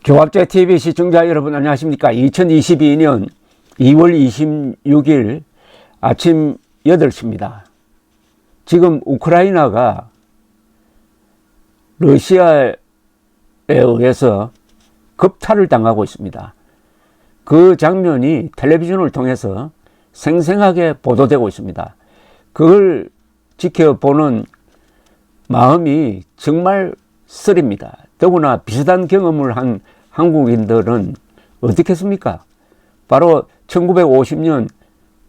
조갑제 TV 시청자 여러분 안녕하십니까? 2022년 2월 26일 아침 8시입니다. 지금 우크라이나가 러시아에 의해서 급탈을 당하고 있습니다. 그 장면이 텔레비전을 통해서 생생하게 보도되고 있습니다. 그걸 지켜보는 마음이 정말 쓰립니다. 더구나 비슷한 경험을 한 한국인들은 어떻겠습니까? 바로 1950년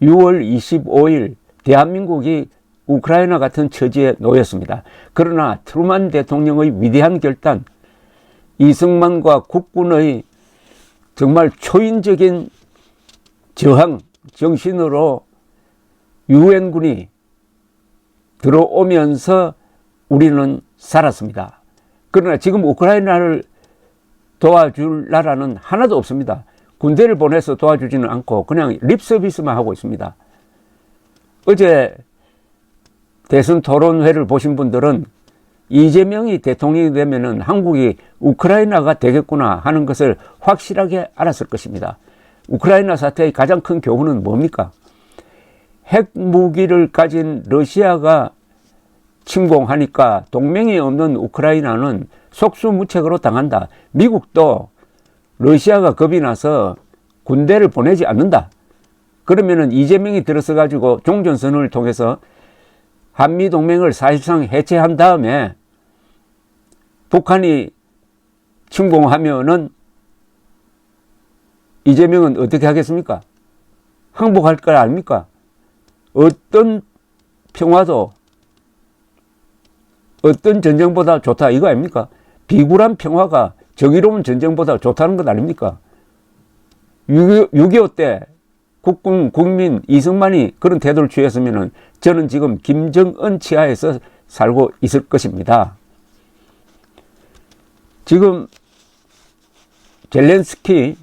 6월 25일 대한민국이 우크라이나 같은 처지에 놓였습니다. 그러나 트루만 대통령의 위대한 결단, 이승만과 국군의 정말 초인적인 저항 정신으로 유엔군이 들어오면서 우리는 살았습니다. 그러나 지금 우크라이나를 도와줄 나라는 하나도 없습니다. 군대를 보내서 도와주지는 않고 그냥 립서비스만 하고 있습니다. 어제 대선 토론회를 보신 분들은 이재명이 대통령이 되면은 한국이 우크라이나가 되겠구나 하는 것을 확실하게 알았을 것입니다. 우크라이나 사태의 가장 큰 교훈은 뭡니까? 핵무기를 가진 러시아가 침공하니까 동맹이 없는 우크라이나는 속수무책으로 당한다. 미국도 러시아가 겁이 나서 군대를 보내지 않는다. 그러면은 이재명이 들어서 가지고 종전선언을 통해서 한미동맹을 사실상 해체한 다음에 북한이 침공하면은 이재명은 어떻게 하겠습니까? 항복할 거 아닙니까? 어떤 평화도 어떤 전쟁보다 좋다 이거 아닙니까? 비굴한 평화가 정의로운 전쟁보다 좋다는 것 아닙니까? 6.25 때 국군 국민 이승만이 그런 태도를 취했으면 저는 지금 김정은 치하에서 살고 있을 것입니다. 지금 젤렌스키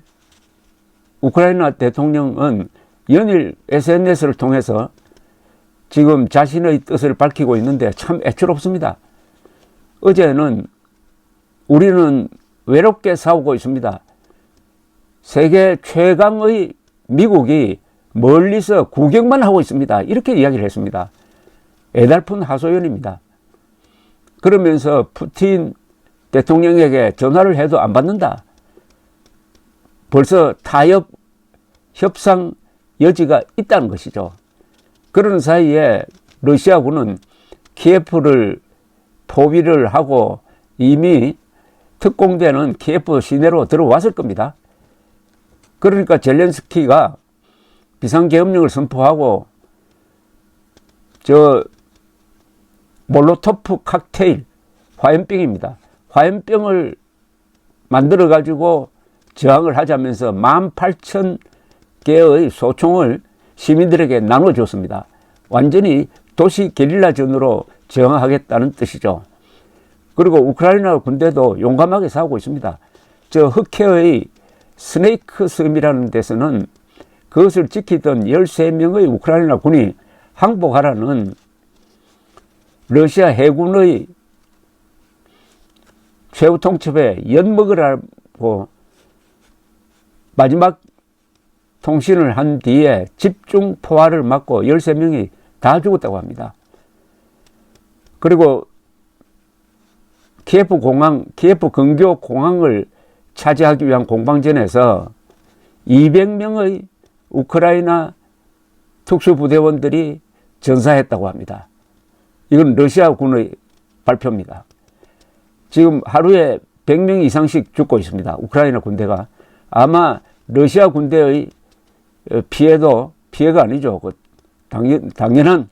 우크라이나 대통령은 연일 SNS를 통해서 지금 자신의 뜻을 밝히고 있는데 참 애처롭습니다. 어제는 우리는 외롭게 싸우고 있습니다. 세계 최강의 미국이 멀리서 구경만 하고 있습니다. 이렇게 이야기를 했습니다. 애달픈 하소연입니다. 그러면서 푸틴 대통령에게 전화를 해도 안 받는다. 벌써 타협, 협상 여지가 있다는 것이죠. 그런 사이에 러시아군은 키예프를 포위를 하고 이미 특공대는 키예프 시내로 들어왔을 겁니다. 그러니까 젤렌스키가 비상계엄령을 선포하고 저 몰로토프 칵테일 화염병입니다. 화염병을 만들어 가지고 저항을 하자면서 18,000개의 소총을 시민들에게 나눠줬습니다. 완전히 도시 게릴라전으로 저항하겠다는 뜻이죠. 그리고 우크라이나 군대도 용감하게 싸우고 있습니다. 저 흑해의 스네이크 섬이라는 데서는 그것을 지키던 13명의 우크라이나 군이 항복하라는 러시아 해군의 최후 통첩에 엿먹으라고 마지막 통신을 한 뒤에 집중 포화를 맞고 13명이 다 죽었다고 합니다. 그리고 키예프 근교 공항을 차지하기 위한 공방전에서 200명의 우크라이나 특수부대원들이 전사했다고 합니다. 이건 러시아군의 발표입니다. 지금 하루에 100명 이상씩 죽고 있습니다. 우크라이나 군대가. 아마 러시아 군대의 피해도 피해가 아니죠. 당연한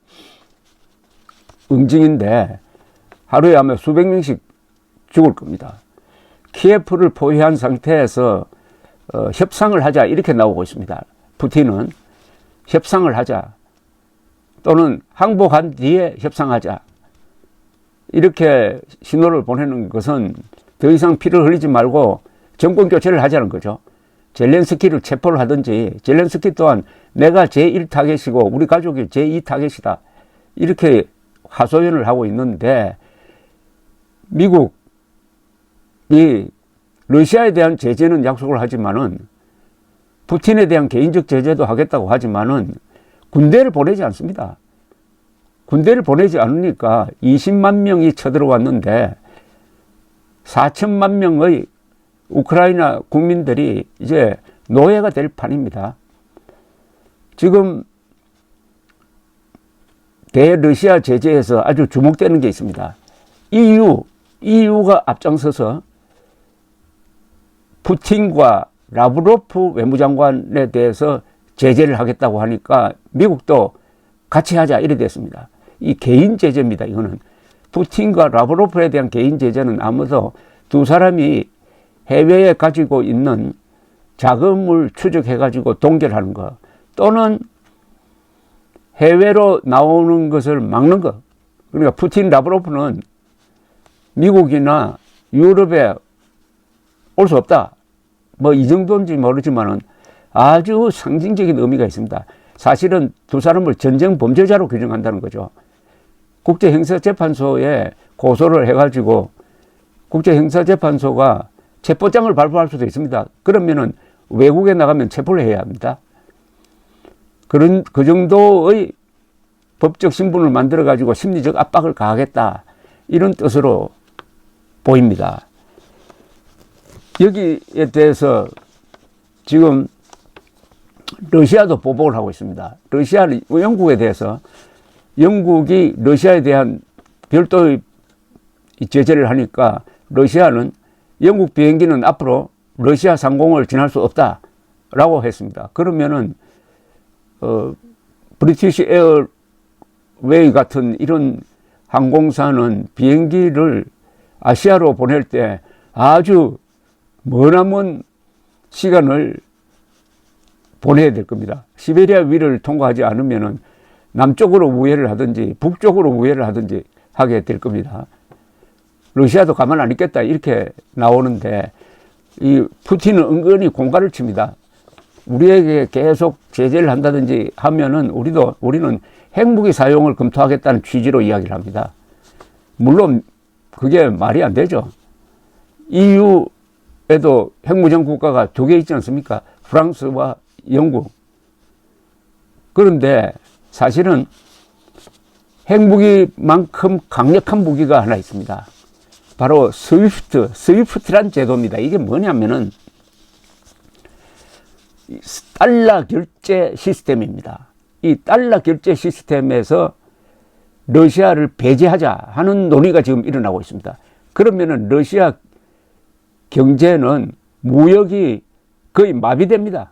응징인데 하루에 아마 수백 명씩 죽을 겁니다. 키예프를 포위한 상태에서 협상을 하자 이렇게 나오고 있습니다. 푸틴은 협상을 하자 또는 항복한 뒤에 협상하자 이렇게 신호를 보내는 것은 더 이상 피를 흘리지 말고 정권 교체를 하자는 거죠. 젤렌스키를 체포를 하든지 젤렌스키 또한 내가 제1타겟이고 우리 가족이 제2타겟이다 이렇게 하소연을 하고 있는데 미국이 러시아에 대한 제재는 약속을 하지만은 푸틴에 대한 개인적 제재도 하겠다고 하지만은 군대를 보내지 않습니다. 군대를 보내지 않으니까 20만 명이 쳐들어왔는데 4천만 명의 우크라이나 국민들이 이제 노예가 될 판입니다. 지금 대러시아 제재에서 아주 주목되는 게 있습니다. EU가 앞장서서 푸틴과 라브로프 외무장관에 대해서 제재를 하겠다고 하니까 미국도 같이 하자 이래 됐습니다. 이 개인 제재입니다. 이거는 푸틴과 라브로프에 대한 개인 제재는 아무도 두 사람이 해외에 가지고 있는 자금을 추적해 가지고 동결하는 거 또는 해외로 나오는 것을 막는 거. 그러니까 푸틴 라브로프는 미국이나 유럽에 올 수 없다. 뭐 이 정도인지 모르지만은 아주 상징적인 의미가 있습니다. 사실은 두 사람을 전쟁 범죄자로 규정한다는 거죠. 국제형사재판소에 고소를 해가지고 국제형사재판소가 체포장을 발부할 수도 있습니다. 그러면은 외국에 나가면 체포를 해야 합니다. 그 정도의 법적 신분을 만들어가지고 심리적 압박을 가하겠다. 이런 뜻으로 보입니다. 여기에 대해서 지금 러시아도 보복을 하고 있습니다. 영국에 대해서 영국이 러시아에 대한 별도의 제재를 하니까 러시아는 영국 비행기는 앞으로 러시아 상공을 지날 수 없다라고 했습니다. 그러면은 브리티시 에어웨이 같은 이런 항공사는 비행기를 아시아로 보낼 때 아주 머나먼 시간을 보내야 될 겁니다. 시베리아 위를 통과하지 않으면은 남쪽으로 우회를 하든지 북쪽으로 우회를 하든지 하게 될 겁니다. 러시아도 가만 안 있겠다 이렇게 나오는데 이 푸틴은 은근히 공갈을 칩니다. 우리에게 계속 제재를 한다든지 하면은 우리는 핵무기 사용을 검토하겠다는 취지로 이야기를 합니다. 물론 그게 말이 안 되죠. EU에도 핵무장 국가가 두 개 있지 않습니까? 프랑스와 영국. 그런데 사실은 핵무기만큼 강력한 무기가 하나 있습니다. 바로 스위프트란 제도입니다. 이게 뭐냐면은 달러 결제 시스템입니다. 이 달러 결제 시스템에서 러시아를 배제하자 하는 논의가 지금 일어나고 있습니다. 그러면은 러시아 경제는 무역이 거의 마비됩니다.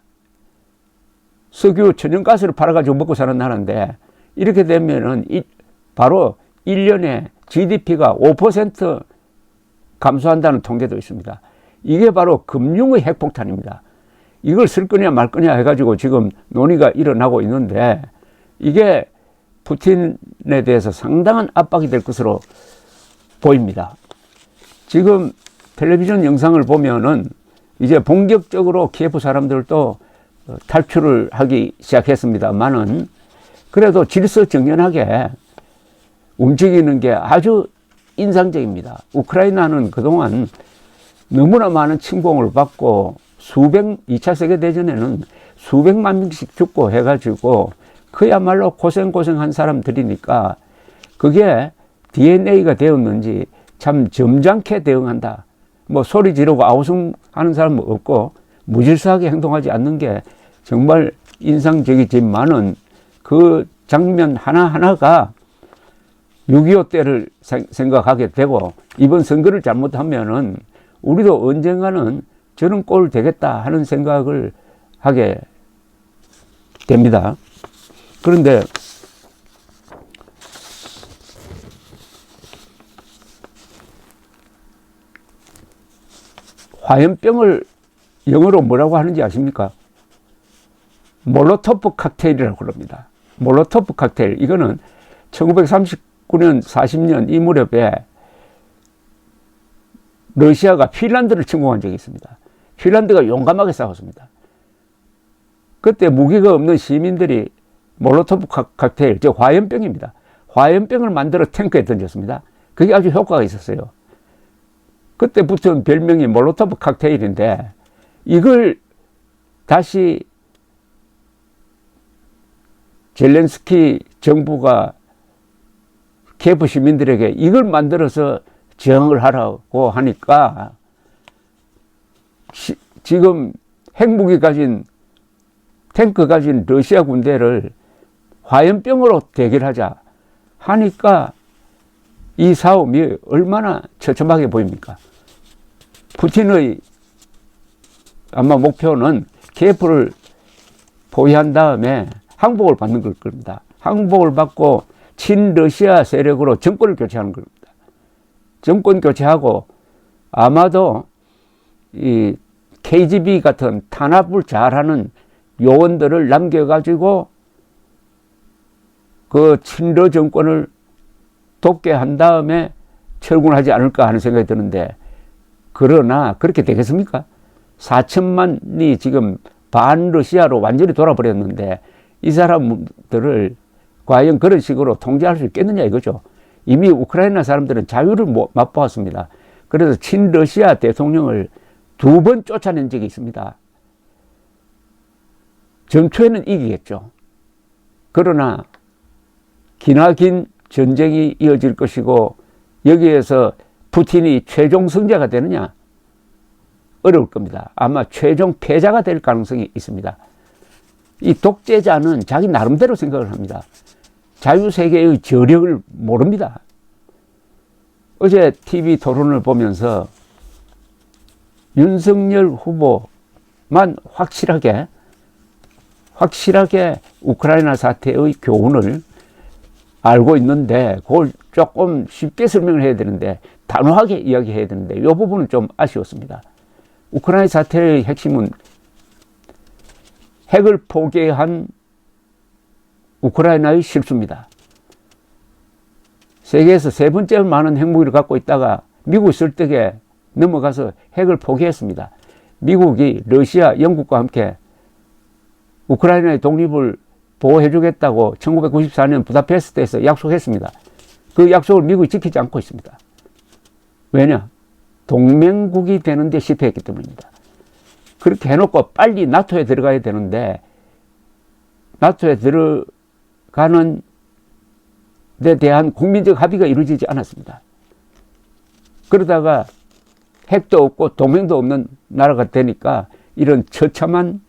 석유, 천연가스를 팔아가지고 먹고 사는 나라인데 이렇게 되면은 바로 1년에 GDP가 5% 감소한다는 통계도 있습니다. 이게 바로 금융의 핵폭탄입니다. 이걸 쓸 거냐 말 거냐 해가지고 지금 논의가 일어나고 있는데 이게 푸틴에 대해서 상당한 압박이 될 것으로 보입니다. 지금 텔레비전 영상을 보면은 이제 본격적으로 키예프 사람들도 탈출을 하기 시작했습니다만은 그래도 질서정연하게 움직이는 게 아주 인상적입니다. 우크라이나는 그동안 너무나 많은 침공을 받고 2차 세계대전에는 수백만 명씩 죽고 해가지고 그야말로 고생한 사람들이니까 그게 DNA가 되었는지 참 점잖게 대응한다. 뭐 소리 지르고 아우성 하는 사람은 없고 무질서하게 행동하지 않는 게 정말 인상적이지만은 그 장면 하나하나가 6.25 때를 생각하게 되고 이번 선거를 잘못하면은 우리도 언젠가는 저런 꼴 되겠다 하는 생각을 하게 됩니다. 그런데 화염병을 영어로 뭐라고 하는지 아십니까? 몰로토프 칵테일이라고 그럽니다. 몰로토프 칵테일. 이거는 1939년, 40년 이 무렵에 러시아가 핀란드를 침공한 적이 있습니다. 핀란드가 용감하게 싸웠습니다. 그때 무기가 없는 시민들이 몰로토프 칵테일, 즉 화염병입니다. 화염병을 만들어 탱크에 던졌습니다. 그게 아주 효과가 있었어요. 그때 붙은 별명이 몰로토프 칵테일인데 이걸 다시 젤렌스키 정부가 키예프 시민들에게 이걸 만들어서 저항을 하라고 하니까 지금 핵무기 가진 탱크 가진 러시아 군대를 화염병으로 대결하자 하니까 이 싸움이 얼마나 처참하게 보입니까? 푸틴의 아마 목표는 키예프를 포위한 다음에 항복을 받는 걸 겁니다. 항복을 받고 친러시아 세력으로 정권을 교체하는 겁니다. 정권 교체하고 아마도 이 KGB 같은 탄압을 잘하는 요원들을 남겨가지고 그 친러 정권을 돕게 한 다음에 철군하지 않을까 하는 생각이 드는데, 그러나 그렇게 되겠습니까? 4천만이 지금 반러시아로 완전히 돌아버렸는데 이 사람들을 과연 그런 식으로 통제할 수 있겠느냐 이거죠. 이미 우크라이나 사람들은 자유를 맛보았습니다. 그래서 친러시아 대통령을 2번 쫓아낸 적이 있습니다. 전투에는 이기겠죠. 그러나 기나긴 전쟁이 이어질 것이고 여기에서 푸틴이 최종 승자가 되느냐? 어려울 겁니다. 아마 최종 패자가 될 가능성이 있습니다. 이 독재자는 자기 나름대로 생각을 합니다. 자유세계의 저력을 모릅니다. 어제 TV 토론을 보면서 윤석열 후보만 확실하게 우크라이나 사태의 교훈을 알고 있는데 그걸 조금 쉽게 설명을 해야 되는데 단호하게 이야기해야 되는데 이 부분은 좀 아쉬웠습니다. 우크라이나 사태의 핵심은 핵을 포기한 우크라이나의 실수입니다. 세계에서 3번째 많은 핵무기를 갖고 있다가 미국 설득에 넘어가서 핵을 포기했습니다. 미국이 러시아, 영국과 함께 우크라이나의 독립을 보호해주겠다고 1994년 부다페스트에서 약속했습니다. 그 약속을 미국이 지키지 않고 있습니다. 왜냐? 동맹국이 되는데 실패했기 때문입니다. 그렇게 해놓고 빨리 나토에 들어가야 되는데 나토에 들어가는 데 대한 국민적 합의가 이루어지지 않았습니다. 그러다가 핵도 없고 동맹도 없는 나라가 되니까 이런 처참한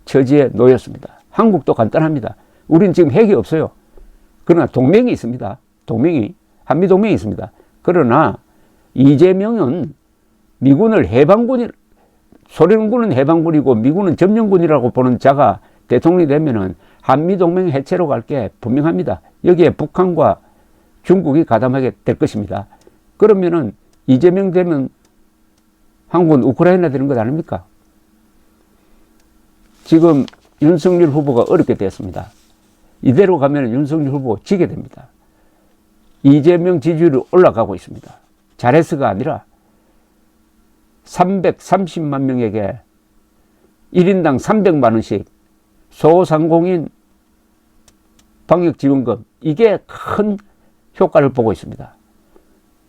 처지에 놓였습니다. 한국도 간단합니다. 우린 지금 핵이 없어요. 그러나 동맹이 있습니다. 한미동맹이 있습니다. 그러나 이재명은 미군을 소련군은 해방군이고 미군은 점령군이라고 보는 자가 대통령이 되면은 한미동맹 해체로 갈 게 분명합니다. 여기에 북한과 중국이 가담하게 될 것입니다. 그러면은 이재명 되면 한국은 우크라이나 되는 것 아닙니까? 지금 윤석열 후보가 어렵게 됐습니다. 이대로 가면 윤석열 후보 지게 됩니다. 이재명 지지율이 올라가고 있습니다. 잘해서가 아니라 330만 명에게 1인당 300만 원씩 소상공인 방역지원금, 이게 큰 효과를 보고 있습니다.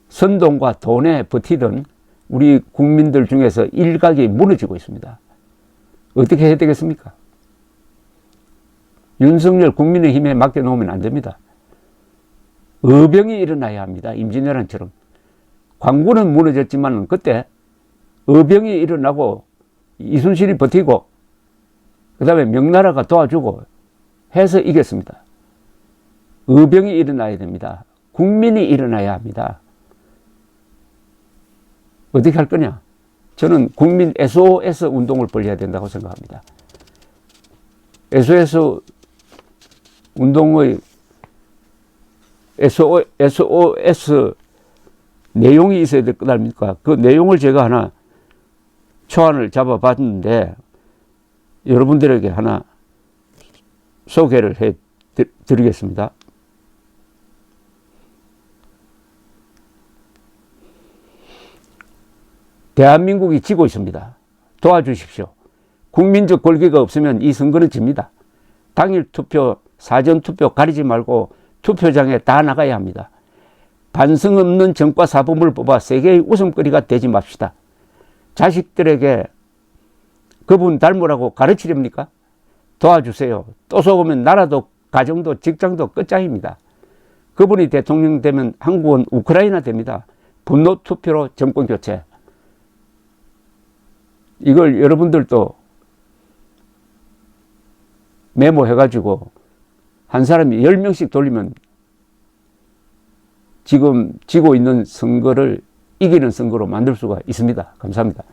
선동과 돈에 버티던 우리 국민들 중에서 일각이 무너지고 있습니다. 어떻게 해야 되겠습니까? 윤석열 국민의힘에 맡겨놓으면 안 됩니다. 의병이 일어나야 합니다. 임진왜란처럼. 광군은 무너졌지만 그때 의병이 일어나고 이순신이 버티고 그 다음에 명나라가 도와주고 해서 이겼습니다. 의병이 일어나야 됩니다. 국민이 일어나야 합니다. 어떻게 할 거냐? 저는 국민 SOS 운동을 벌여야 된다고 생각합니다. SOS 운동의 SOS 내용이 있어야 될 것 아닙니까? 그 내용을 제가 하나 초안을 잡아봤는데 여러분들에게 하나 소개를 해 드리겠습니다. 대한민국이 지고 있습니다. 도와주십시오. 국민적 권리가 없으면 이 선거는 집니다. 당일 투표, 사전 투표 가리지 말고 투표장에 다 나가야 합니다. 반성 없는 정과 사범을 뽑아 세계의 웃음거리가 되지 맙시다. 자식들에게 그분 닮으라고 가르치렵니까? 도와주세요. 또 속으면 나라도 가정도 직장도 끝장입니다. 그분이 대통령 되면 한국은 우크라이나 됩니다. 분노 투표로 정권 교체. 이걸 여러분들도 메모해가지고 한 사람이 10명씩 돌리면 지금 지고 있는 선거를 이기는 선거로 만들 수가 있습니다. 감사합니다.